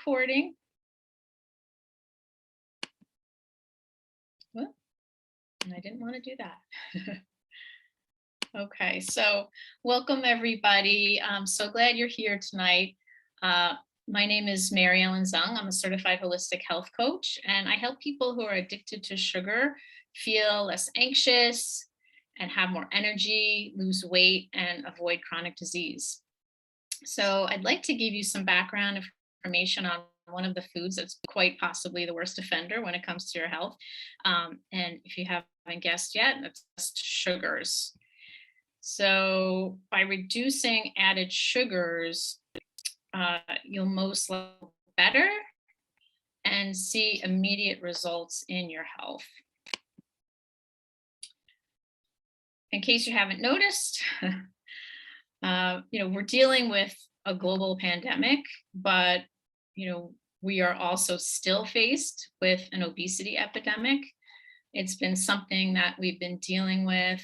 recording. Well, and I didn't want to do that. Okay, so welcome everybody. I'm so glad you're here tonight. My name is Ellen Zung. I'm a certified holistic health coach, and I help people who are addicted to sugar feel less anxious and have more energy, lose weight, and avoid chronic disease. So I'd like to give you some background information on one of the foods that's quite possibly the worst offender when it comes to your health. And if you haven't guessed yet, that's just sugars. So by reducing added sugars, you'll most likely better and see immediate results in your health. In case you haven't noticed, we're dealing with a global pandemic, but we are also still faced with an obesity epidemic. It's been something that we've been dealing with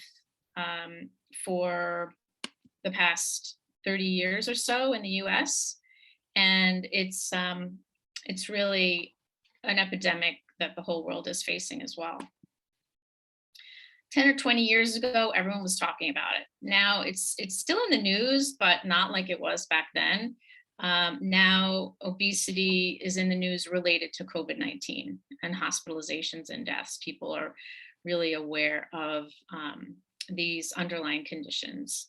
for the past 30 years or so in the US. And it's really an epidemic that the whole world is facing as well. 10 or 20 years ago, everyone was talking about it. Now it's still in the news, but not like it was back then. Now obesity is in the news related to COVID-19 and hospitalizations and deaths. People are really aware of these underlying conditions.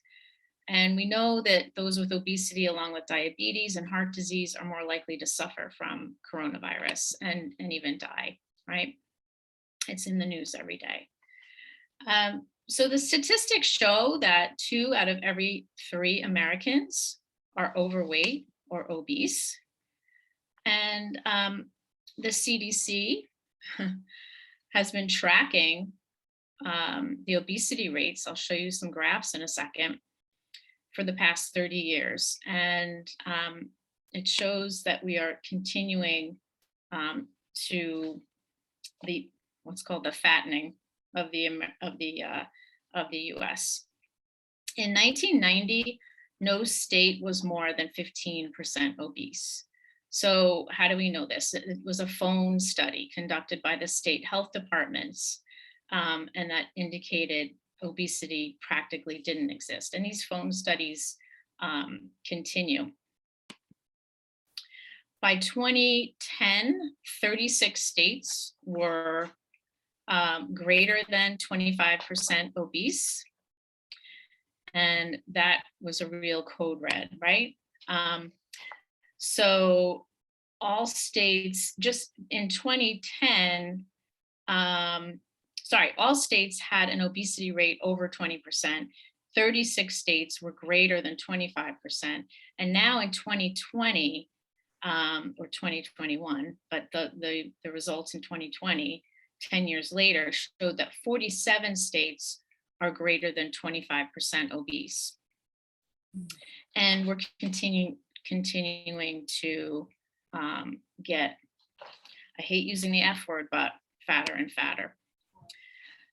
And we know that those with obesity, along with diabetes and heart disease, are more likely to suffer from coronavirus and even die, right? It's in the news every day. So the statistics show that 2 out of every 3 Americans are overweight or obese. And the CDC has been tracking the obesity rates. I'll show you some graphs in a second, for the past 30 years. And it shows that we are continuing to what's called the fattening of the US. In 1990, no state was more than 15% obese. So how do we know this? It was a phone study conducted by the state health departments, and that indicated obesity practically didn't exist. And these phone studies continue. By 2010, 36 states were greater than 25% obese. And that was a real code red, right? So all states, just in 2010, all states had an obesity rate over 20%. 36 states were greater than 25%. And now in 2020, or 2021, but the results in 2020, 10 years later, showed that 47 states are greater than 25% obese. And we're continuing to get, I hate using the F word, but fatter and fatter.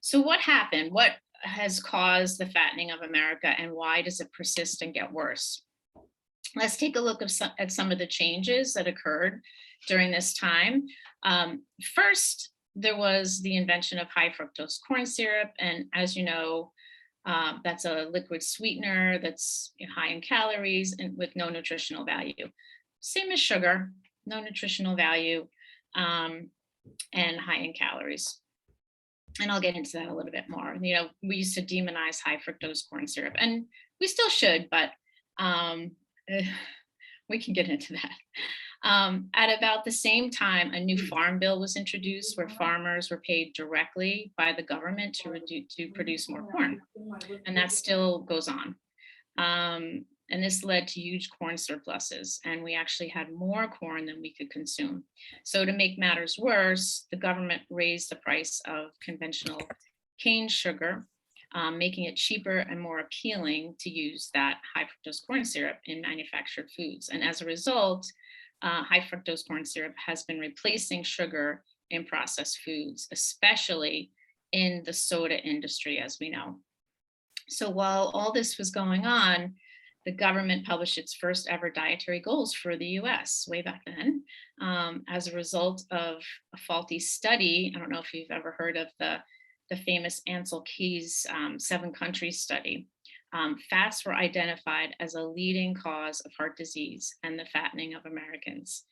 So what happened? What has caused the fattening of America, and why does it persist and get worse? Let's take a look at some of the changes that occurred during this time. First, there was the invention of high fructose corn syrup. And as you know, that's a liquid sweetener that's high in calories and with no nutritional value. Same as sugar, no nutritional value, and high in calories. And I'll get into that a little bit more. We used to demonize high fructose corn syrup, and we still should, but we can get into that. At about the same time, a new farm bill was introduced where farmers were paid directly by the government to produce more corn. And that still goes on. And this led to huge corn surpluses, and we actually had more corn than we could consume. So to make matters worse, the government raised the price of conventional cane sugar, making it cheaper and more appealing to use that high fructose corn syrup in manufactured foods. And as a result, high fructose corn syrup has been replacing sugar in processed foods, especially in the soda industry, as we know. So while all this was going on, the government published its first ever dietary goals for the US way back then, as a result of a faulty study. I don't know if you've ever heard of the famous Ansel Keys 7 country study. Fats were identified as a leading cause of heart disease and the fattening of Americans.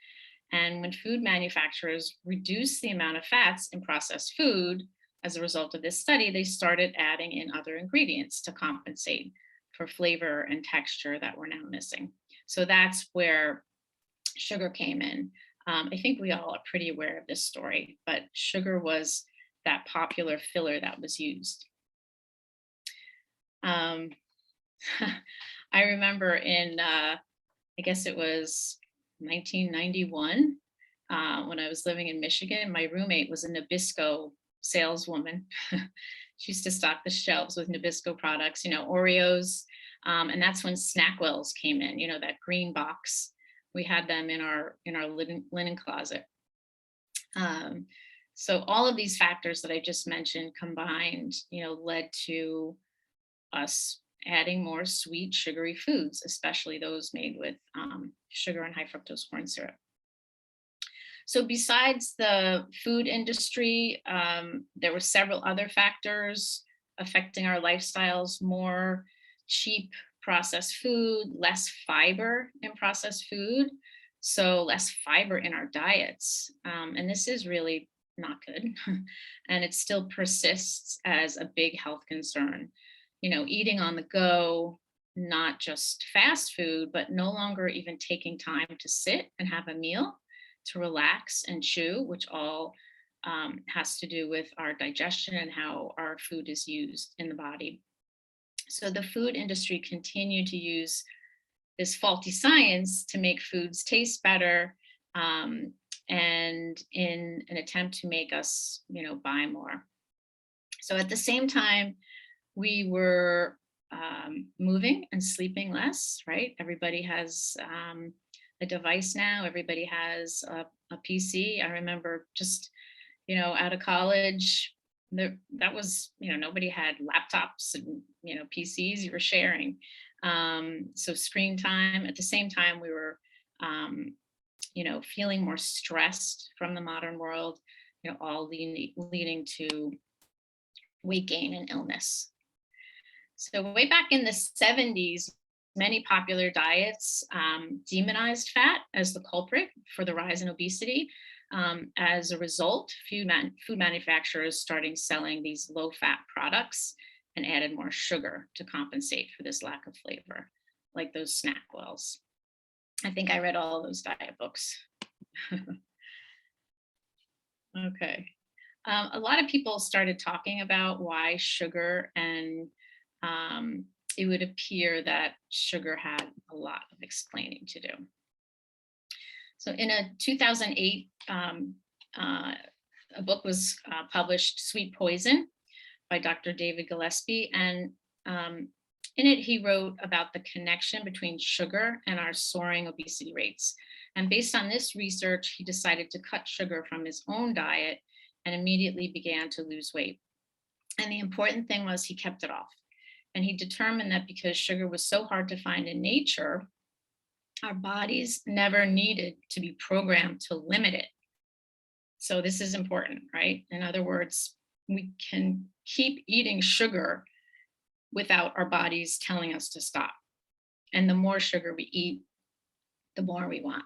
And when food manufacturers reduced the amount of fats in processed food, as a result of this study, they started adding in other ingredients to compensate for flavor and texture that we're now missing. So that's where sugar came in. I think we all are pretty aware of this story, but sugar was that popular filler that was used. I remember in, I guess it was 1991, when I was living in Michigan, my roommate was a Nabisco saleswoman. She used to stock the shelves with Nabisco products, Oreos. And that's when Snackwells came in, that green box. We had them in our linen closet. So all of these factors that I just mentioned combined, led to us adding more sweet, sugary foods, especially those made with sugar and high fructose corn syrup. So besides the food industry, there were several other factors affecting our lifestyles: more cheap processed food, less fiber in processed food, so less fiber in our diets. And this is really not good. And it still persists as a big health concern. Eating on the go, not just fast food, but no longer even taking time to sit and have a meal, to relax and chew, which all has to do with our digestion and how our food is used in the body. So the food industry continued to use this faulty science to make foods taste better, and in an attempt to make us, buy more. So at the same time, we were moving and sleeping less, right? Everybody has a device now. Everybody has a PC. I remember just, out of college, that was, nobody had laptops and, PCs you were sharing. So screen time. At the same time, we were, feeling more stressed from the modern world, all leading to weight gain and illness. So way back in the 70s, many popular diets demonized fat as the culprit for the rise in obesity. As a result, food manufacturers started selling these low-fat products and added more sugar to compensate for this lack of flavor, like those Snackwells. I think I read all those diet books. Okay. A lot of people started talking about why sugar, and it would appear that sugar had a lot of explaining to do. So in a 2008, a book was published, Sweet Poison, by Dr. David Gillespie. And in it, he wrote about the connection between sugar and our soaring obesity rates. And based on this research, he decided to cut sugar from his own diet and immediately began to lose weight. And the important thing was he kept it off. And he determined that because sugar was so hard to find in nature, our bodies never needed to be programmed to limit it. So this is important, right? In other words, we can keep eating sugar without our bodies telling us to stop. And the more sugar we eat, the more we want.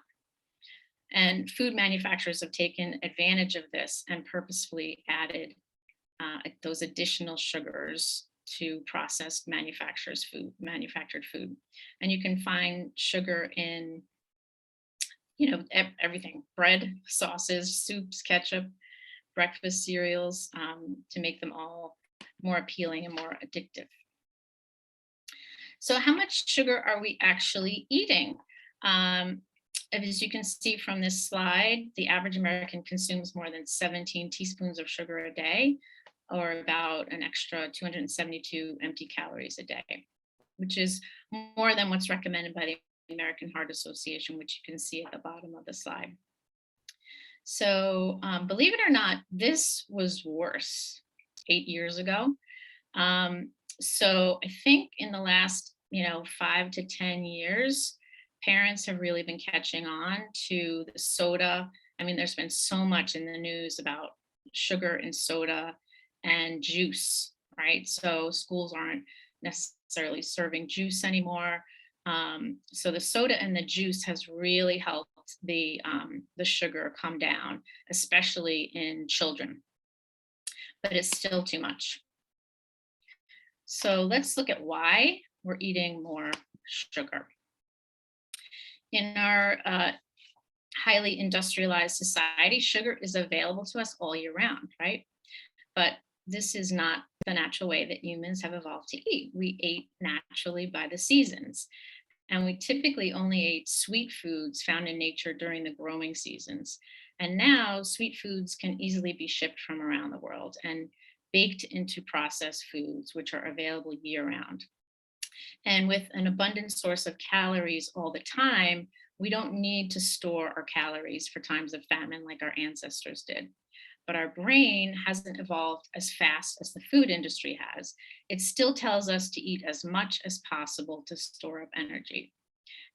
And food manufacturers have taken advantage of this and purposefully added those additional sugars to processed manufactured food. And you can find sugar in, everything: bread, sauces, soups, ketchup, breakfast cereals, to make them all more appealing and more addictive. So how much sugar are we actually eating? As you can see from this slide, the average American consumes more than 17 teaspoons of sugar a day, or about an extra 272 empty calories a day, which is more than what's recommended by the American Heart Association, which you can see at the bottom of the slide. So believe it or not, this was worse 8 years ago. So I think in the last 5 to 10 years, parents have really been catching on to the soda. I mean, there's been so much in the news about sugar and soda and juice, right? So schools aren't necessarily serving juice anymore. So the soda and the juice has really helped the sugar come down, especially in children, but it's still too much. So let's look at why we're eating more sugar. In our highly industrialized society, sugar is available to us all year round, right? But this is not the natural way that humans have evolved to eat. We ate naturally by the seasons, and we typically only ate sweet foods found in nature during the growing seasons. And now, sweet foods can easily be shipped from around the world and baked into processed foods, which are available year round. And with an abundant source of calories all the time, we don't need to store our calories for times of famine like our ancestors did. But our brain hasn't evolved as fast as the food industry has. It still tells us to eat as much as possible to store up energy.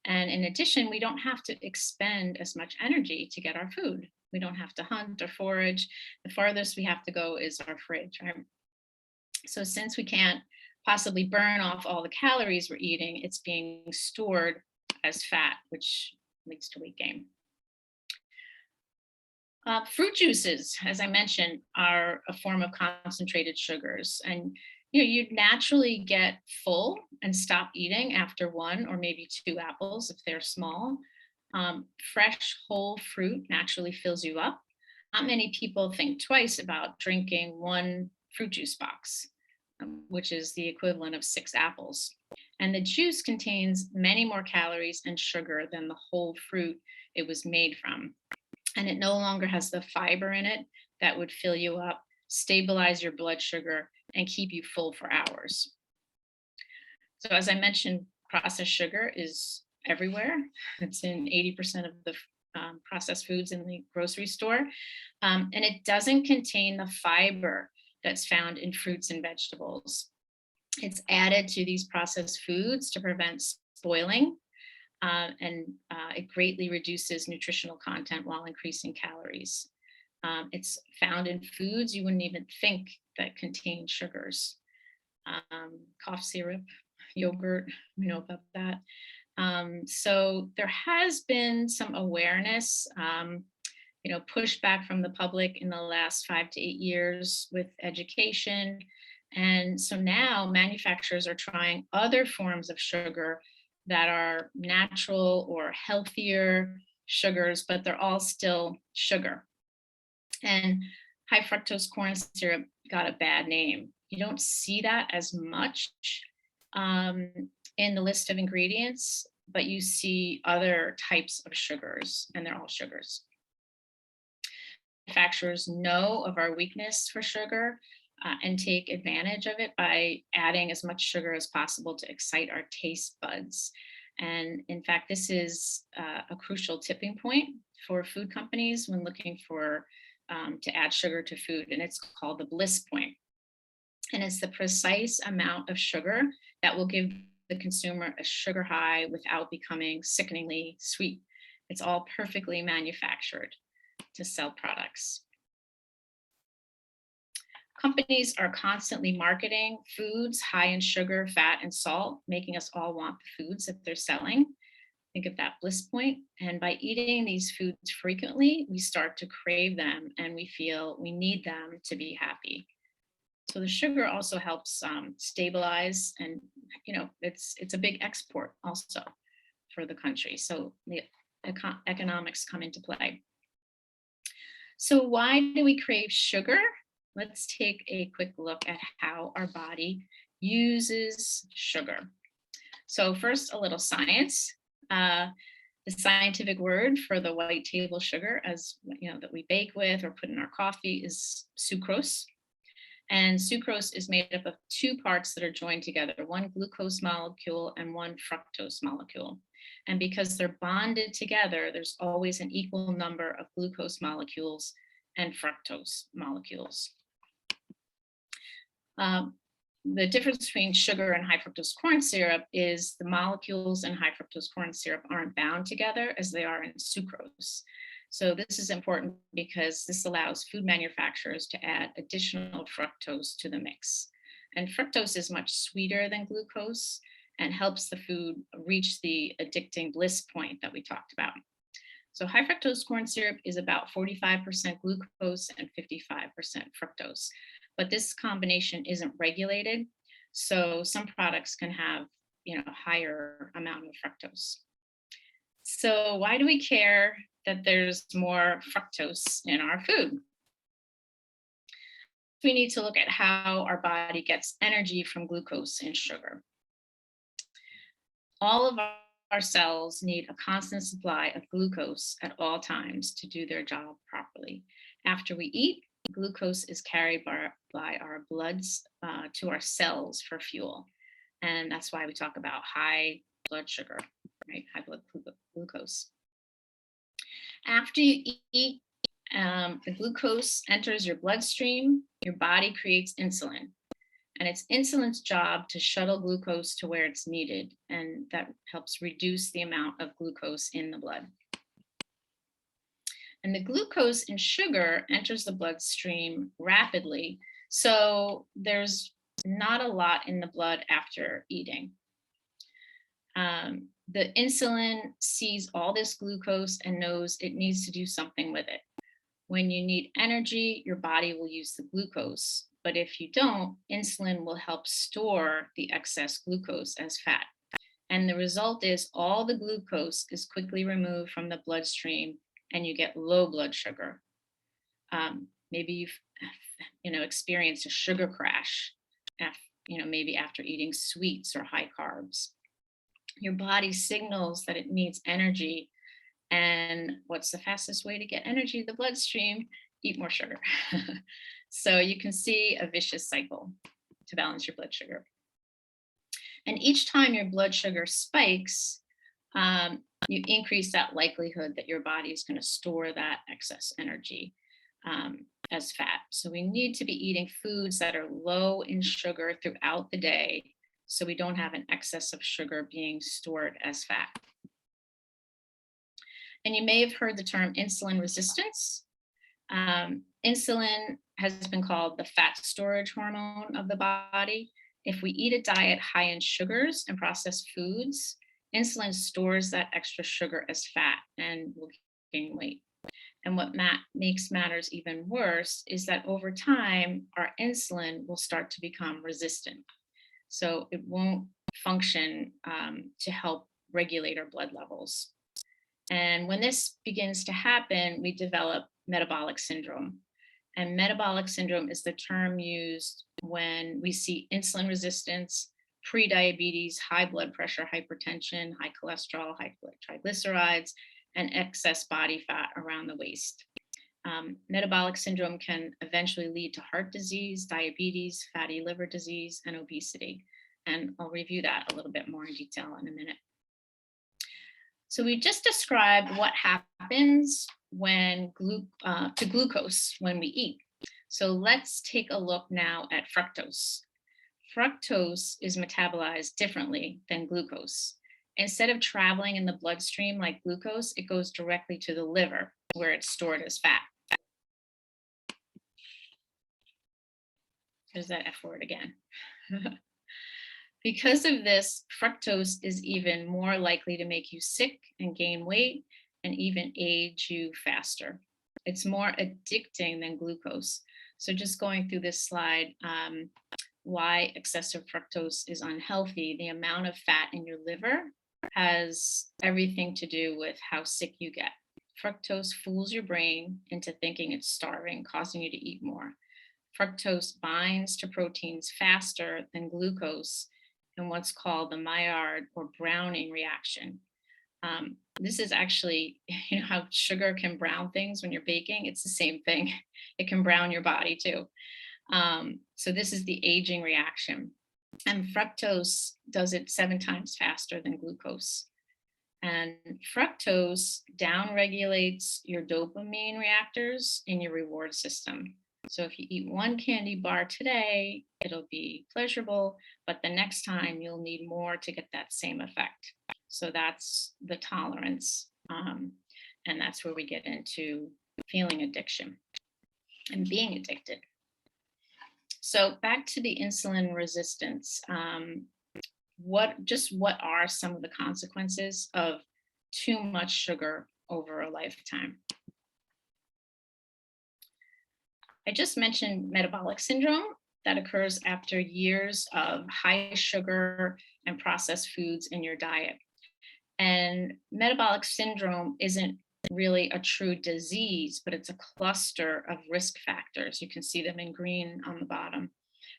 And in addition, we don't have to expend as much energy to get our food. We don't have to hunt or forage. The farthest we have to go is our fridge, right? So since we can't possibly burn off all the calories we're eating, it's being stored as fat, which leads to weight gain. Fruit juices, as I mentioned, are a form of concentrated sugars. And you'd naturally get full and stop eating after one or maybe two apples if they're small. Fresh whole fruit naturally fills you up. Not many people think twice about drinking one fruit juice box, which is the equivalent of 6 apples. And the juice contains many more calories and sugar than the whole fruit it was made from. And it no longer has the fiber in it that would fill you up, stabilize your blood sugar, and keep you full for hours. So, as I mentioned, processed sugar is everywhere. It's in 80% of the processed foods in the grocery store. And it doesn't contain the fiber that's found in fruits and vegetables. It's added to these processed foods to prevent spoiling, and it greatly reduces nutritional content while increasing calories. It's found in foods you wouldn't even think that contain sugars. Cough syrup, yogurt, we know about that. So there has been some awareness, pushback from the public in the last 5 to 8 years with education. And so now manufacturers are trying other forms of sugar that are natural or healthier sugars, but they're all still sugar. And high fructose corn syrup got a bad name. You don't see that as much in the list of ingredients, but you see other types of sugars, and they're all sugars. Manufacturers know of our weakness for sugar and take advantage of it by adding as much sugar as possible to excite our taste buds. And in fact, this is a crucial tipping point for food companies when looking for to add sugar to food, and it's called the bliss point. And it's the precise amount of sugar that will give the consumer a sugar high without becoming sickeningly sweet. It's all perfectly manufactured to sell products. Companies are constantly marketing foods high in sugar, fat, and salt, making us all want the foods that they're selling. Think of that bliss point. And by eating these foods frequently, we start to crave them and we feel we need them to be happy. So the sugar also helps stabilize, and it's a big export also for the country. So the economics come into play. So why do we crave sugar? Let's take a quick look at how our body uses sugar. So first, a little science. The scientific word for the white table sugar, as that we bake with or put in our coffee, is sucrose. And sucrose is made up of two parts that are joined together, one glucose molecule and one fructose molecule. And because they're bonded together, there's always an equal number of glucose molecules and fructose molecules. the difference between sugar and high fructose corn syrup is the molecules in high fructose corn syrup aren't bound together as they are in sucrose. So this is important because this allows food manufacturers to add additional fructose to the mix. And fructose is much sweeter than glucose and helps the food reach the addicting bliss point that we talked about. So high fructose corn syrup is about 45% glucose and 55% fructose, but this combination isn't regulated. So some products can have, higher amount of fructose. So why do we care that there's more fructose in our food? We need to look at how our body gets energy from glucose and sugar. All of our cells need a constant supply of glucose at all times to do their job properly. After we eat, glucose is carried by our bloods to our cells for fuel. And that's why we talk about high blood sugar, right? High blood glucose. After you eat, the glucose enters your bloodstream, your body creates insulin. And it's insulin's job to shuttle glucose to where it's needed, and that helps reduce the amount of glucose in the blood. And the glucose in sugar enters the bloodstream rapidly, so there's not a lot in the blood after eating. The insulin sees all this glucose and knows it needs to do something with it. When you need energy, your body will use the glucose. But if you don't, insulin will help store the excess glucose as fat. And the result is all the glucose is quickly removed from the bloodstream and you get low blood sugar. Maybe you've experienced a sugar crash, maybe after eating sweets or high carbs. Your body signals that it needs energy. And what's the fastest way to get energy to the bloodstream? Eat more sugar. So you can see a vicious cycle to balance your blood sugar. And each time your blood sugar spikes, you increase that likelihood that your body is going to store that excess energy as fat. So we need to be eating foods that are low in sugar throughout the day so we don't have an excess of sugar being stored as fat. And you may have heard the term insulin resistance. Insulin has been called the fat storage hormone of the body. If we eat a diet high in sugars and processed foods, insulin stores that extra sugar as fat and will gain weight. And what makes matters even worse is that over time, our insulin will start to become resistant. So it won't function to help regulate our blood levels. And when this begins to happen, we develop metabolic syndrome. And metabolic syndrome is the term used when we see insulin resistance, prediabetes, high blood pressure, hypertension, high cholesterol, high triglycerides, and excess body fat around the waist. Metabolic syndrome can eventually lead to heart disease, diabetes, fatty liver disease, and obesity. And I'll review that a little bit more in detail in a minute. So we just described what happens to glucose when we eat. So let's take a look now at fructose. Fructose is metabolized differently than glucose. Instead of traveling in the bloodstream like glucose, it goes directly to the liver where it's stored as fat. There's that F word again. Because of this, fructose is even more likely to make you sick and gain weight and even age you faster. It's more addicting than glucose. So just going through this slide, why excessive fructose is unhealthy. The amount of fat in your liver has everything to do with how sick you get. Fructose fools your brain into thinking it's starving, causing you to eat more. Fructose binds to proteins faster than glucose in what's called the Maillard or browning reaction. This is actually, how sugar can brown things when you're baking. It's the same thing. It can brown your body too. So this is the aging reaction. And fructose does it 7 times faster than glucose. And fructose downregulates your dopamine reactors in your reward system. So if you eat one candy bar today, it'll be pleasurable, but the next time you'll need more to get that same effect. So that's the tolerance. And that's where we get into feeling addiction and being addicted. So back to the insulin resistance. What are some of the consequences of too much sugar over a lifetime? I just mentioned metabolic syndrome that occurs after years of high sugar and processed foods in your diet. And metabolic syndrome isn't really a true disease, but it's a cluster of risk factors. You can see them in green on the bottom,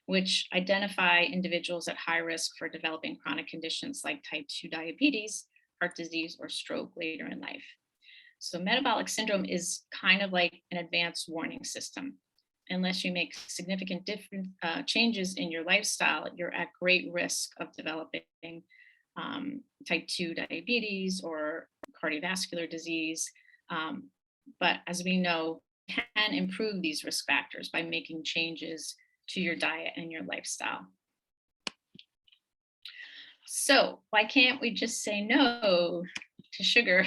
which identify individuals at high risk for developing chronic conditions like type 2 diabetes, heart disease, or stroke later in life. So, metabolic syndrome is kind of like an advanced warning system. Unless you make significant different changes in your lifestyle, you're at great risk of developing type 2 diabetes or cardiovascular disease. But as we know, you can improve these risk factors by making changes to your diet and your lifestyle. So, why can't we just say no to sugar?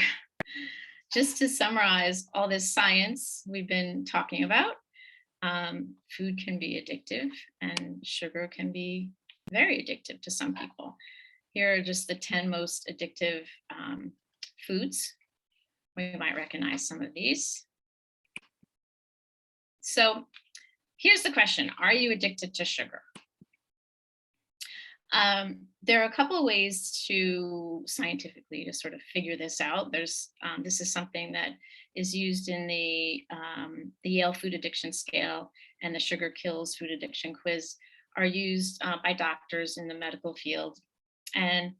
Just to summarize all this science we've been talking about, food can be addictive and sugar can be very addictive to some people. Here are just the 10 most addictive foods. We might recognize some of these. So here's the question: are you addicted to sugar? There are a couple of ways to scientifically to sort of figure this out. There's this is something that is used in the Yale Food Addiction Scale and the Sugar Kills Food Addiction Quiz are used by doctors in the medical field. And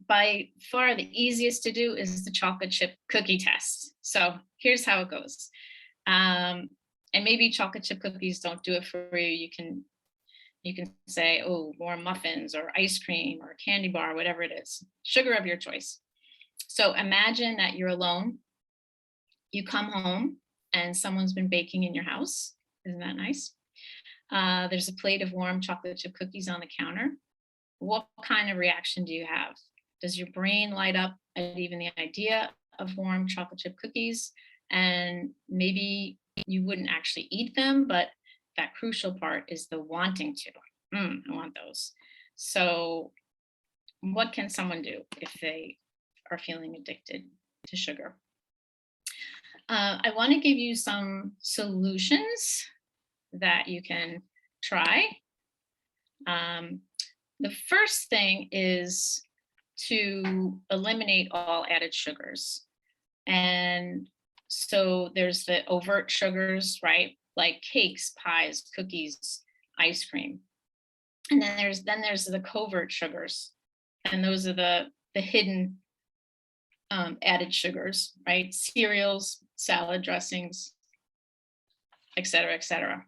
by far the easiest to do is the chocolate chip cookie test. So here's how it goes. And maybe chocolate chip cookies don't do it for you. You can say, oh, more muffins or ice cream or candy bar, whatever it is, sugar of your choice. So imagine that you're alone. You come home and someone's been baking in your house. Isn't that nice? There's a plate of warm chocolate chip cookies on the counter. What kind of reaction do you have? Does your brain light up at even the idea of warm chocolate chip cookies? And maybe you wouldn't actually eat them, but that crucial part is the wanting to. I want those. So what can someone do if they are feeling addicted to sugar? I want to give you some solutions that you can try. The first thing is to eliminate all added sugars. And so there's the overt sugars, right? Like cakes, pies, cookies, ice cream. And then there's the covert sugars. And those are the hidden added sugars, right? Cereals, salad dressings, et cetera, et cetera.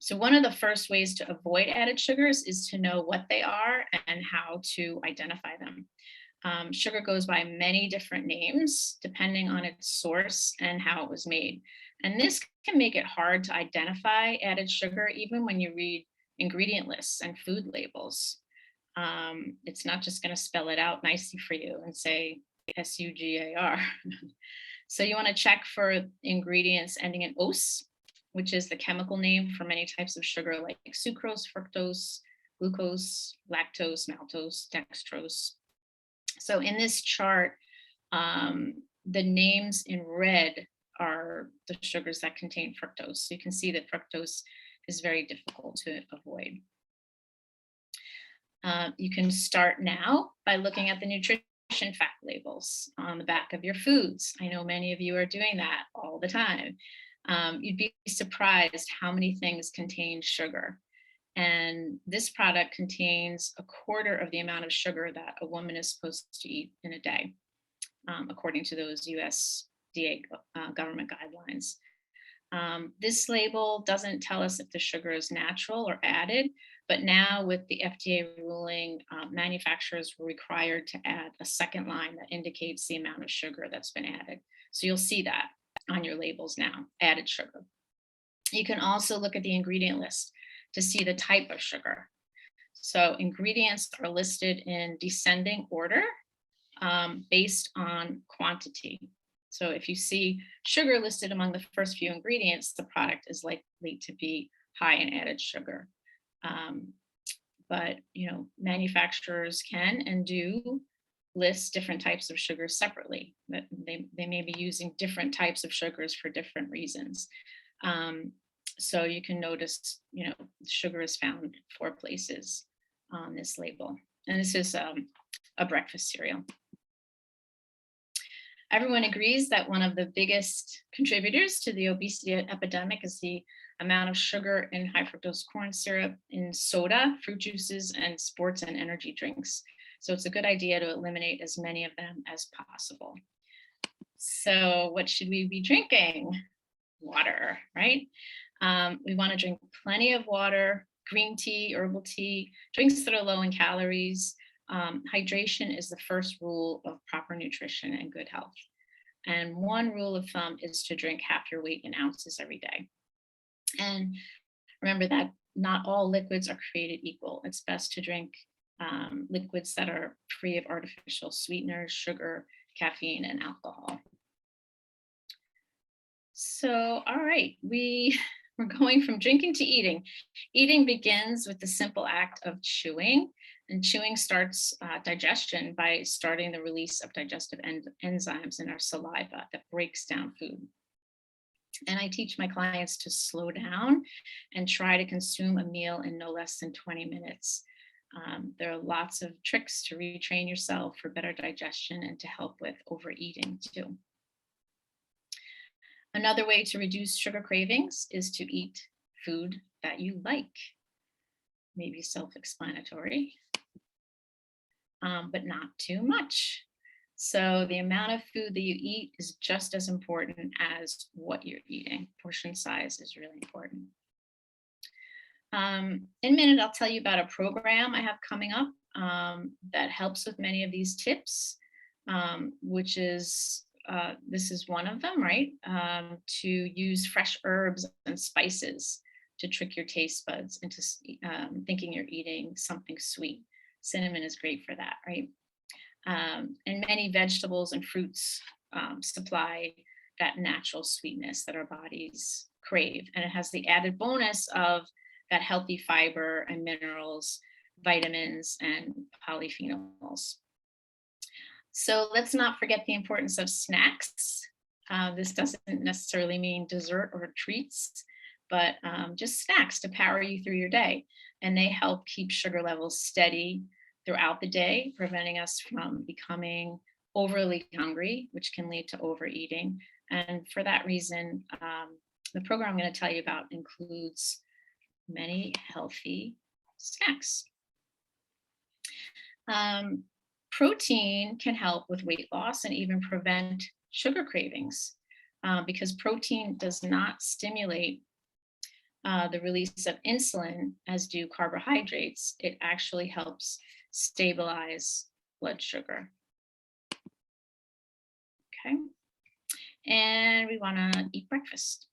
So one of the first ways to avoid added sugars is to know what they are and how to identify them. Sugar goes by many different names depending on its source and how it was made. And this can make it hard to identify added sugar even when you read ingredient lists and food labels. It's not just going to spell it out nicely for you and say SUGAR. So you want to check for ingredients ending in ose, which is the chemical name for many types of sugar like sucrose, fructose, glucose, lactose, maltose, dextrose. So in this chart, the names in red are the sugars that contain fructose. So you can see that fructose is very difficult to avoid. You can start now by looking at the nutrition fact labels on the back of your foods. I know many of you are doing that all the time. You'd be surprised how many things contain sugar. And this product contains 1/4 of the amount of sugar that a woman is supposed to eat in a day, according to those USDA government guidelines. This label doesn't tell us if the sugar is natural or added, But now with the FDA ruling, manufacturers were required to add a second line that indicates the amount of sugar that's been added. So you'll see that on your labels now, added sugar. You can also look at the ingredient list to see the type of sugar. So ingredients are listed in descending order based on quantity. So if you see sugar listed among the first few ingredients, the product is likely to be high in added sugar. But manufacturers can and do list different types of sugars separately. That they may be using different types of sugars for different reasons. So you can notice, sugar is found 4 places on this label. And this is a breakfast cereal. Everyone agrees that one of the biggest contributors to the obesity epidemic is the amount of sugar in high fructose corn syrup in soda, fruit juices, and sports and energy drinks. So it's a good idea to eliminate as many of them as possible. So what should we be drinking? Water, right? We want to drink plenty of water, green tea, herbal tea, drinks that are low in calories. Hydration is the first rule of proper nutrition and good health. And one rule of thumb is to drink half your weight in ounces every day. And remember that not all liquids are created equal. It's best to drink liquids that are free of artificial sweeteners, sugar, caffeine, and alcohol. So, all right, we're going from drinking to eating. Eating begins with the simple act of chewing, and chewing starts digestion by starting the release of digestive enzymes in our saliva that breaks down food. And I teach my clients to slow down and try to consume a meal in no less than 20 minutes. There are lots of tricks to retrain yourself for better digestion and to help with overeating too. Another way to reduce sugar cravings is to eat food that you like. Maybe self-explanatory, but not too much. So the amount of food that you eat is just as important as what you're eating. Portion size is really important. In a minute, I'll tell you about a program I have coming up that helps with many of these tips, which is this is one of them, right? To use fresh herbs and spices to trick your taste buds into thinking you're eating something sweet. Cinnamon is great for that, right? And many vegetables and fruits supply that natural sweetness that our bodies crave. And it has the added bonus of that healthy fiber and minerals, vitamins, and polyphenols. So let's not forget the importance of snacks. This doesn't necessarily mean dessert or treats, but just snacks to power you through your day. And they help keep sugar levels steady throughout the day, preventing us from becoming overly hungry, which can lead to overeating. And for that reason, the program I'm going to tell you about includes many healthy snacks. Protein can help with weight loss and even prevent sugar cravings because protein does not stimulate the release of insulin as do carbohydrates. It actually helps stabilize blood sugar. Okay. And we want to eat breakfast.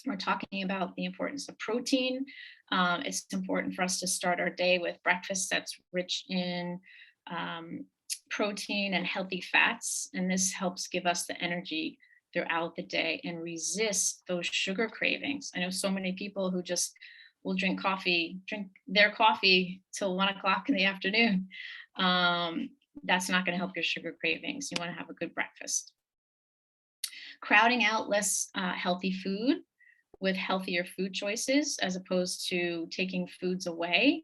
We're talking about the importance of protein. It's important for us to start our day with breakfast that's rich in protein and healthy fats. And this helps give us the energy throughout the day and resist those sugar cravings. I know so many people who just will drink their coffee till 1 o'clock in the afternoon. That's not going to help your sugar cravings. You want to have a good breakfast. Crowding out less healthy food with healthier food choices, as opposed to taking foods away,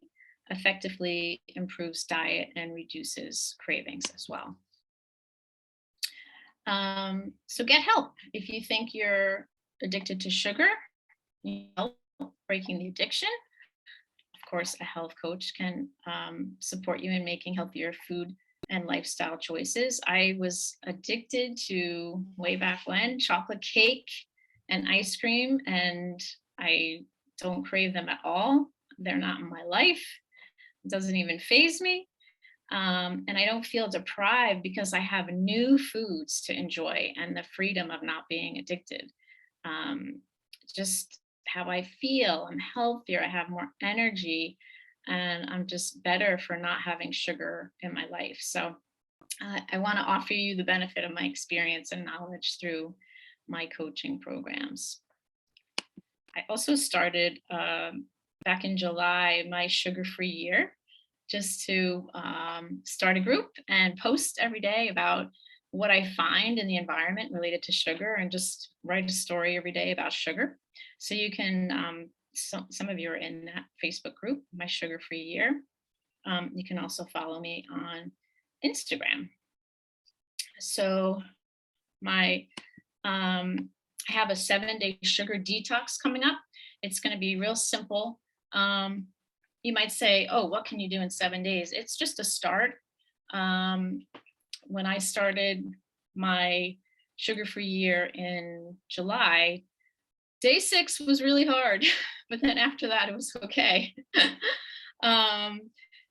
effectively improves diet and reduces cravings as well. So get help. If you think you're addicted to sugar, you help breaking the addiction. Of course, a health coach can support you in making healthier food and lifestyle choices. I was addicted to, way back when, chocolate cake and ice cream, and I don't crave them at all. They're not in my life. It doesn't even faze me. And I don't feel deprived because I have new foods to enjoy and the freedom of not being addicted. Um, just how I feel, I'm healthier, I have more energy, and I'm just better for not having sugar in my life. So I want to offer you the benefit of my experience and knowledge through my coaching programs. I also started back in July my sugar free year just to start a group and post every day about what I find in the environment related to sugar and just write a story every day about sugar. So you can, some of you are in that Facebook group, My Sugar Free Year. You can also follow me on Instagram. So my I have a 7-day sugar detox coming up. It's going to be real simple. Um, you might say, "Oh, what can you do in 7 days?" It's just a start. Um, when I started my sugar-free year in July, day 6 was really hard, but then after that, it was okay. um,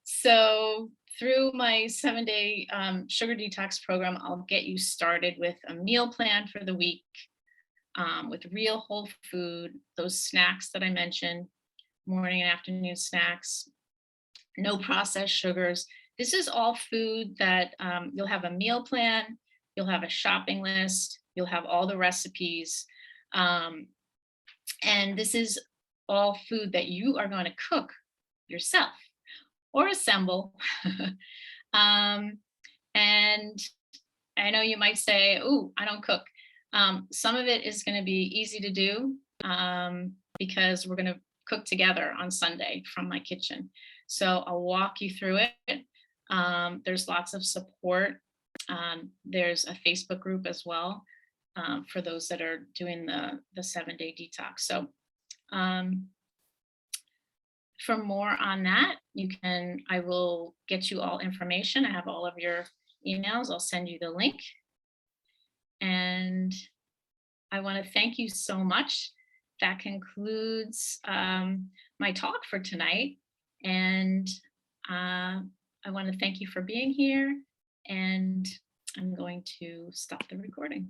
so through my 7-day sugar detox program, I'll get you started with a meal plan for the week with real whole food, those snacks that I mentioned, morning and afternoon snacks, no processed sugars. This is all food that you'll have a meal plan, you'll have a shopping list, you'll have all the recipes. Um, and this is all food that you are going to cook yourself or assemble. um, and I know you might say, "Oh, I don't cook." Some of it is going to be easy to do because we're going to cook together on Sunday from my kitchen. So I'll walk you through it. There's lots of support. There's a Facebook group as well for those that are doing the 7-day detox. So for more on that, I will get you all information. I have all of your emails. I'll send you the link. And I want to thank you so much. That concludes my talk for tonight. And I want to thank you for being here. And I'm going to stop the recording.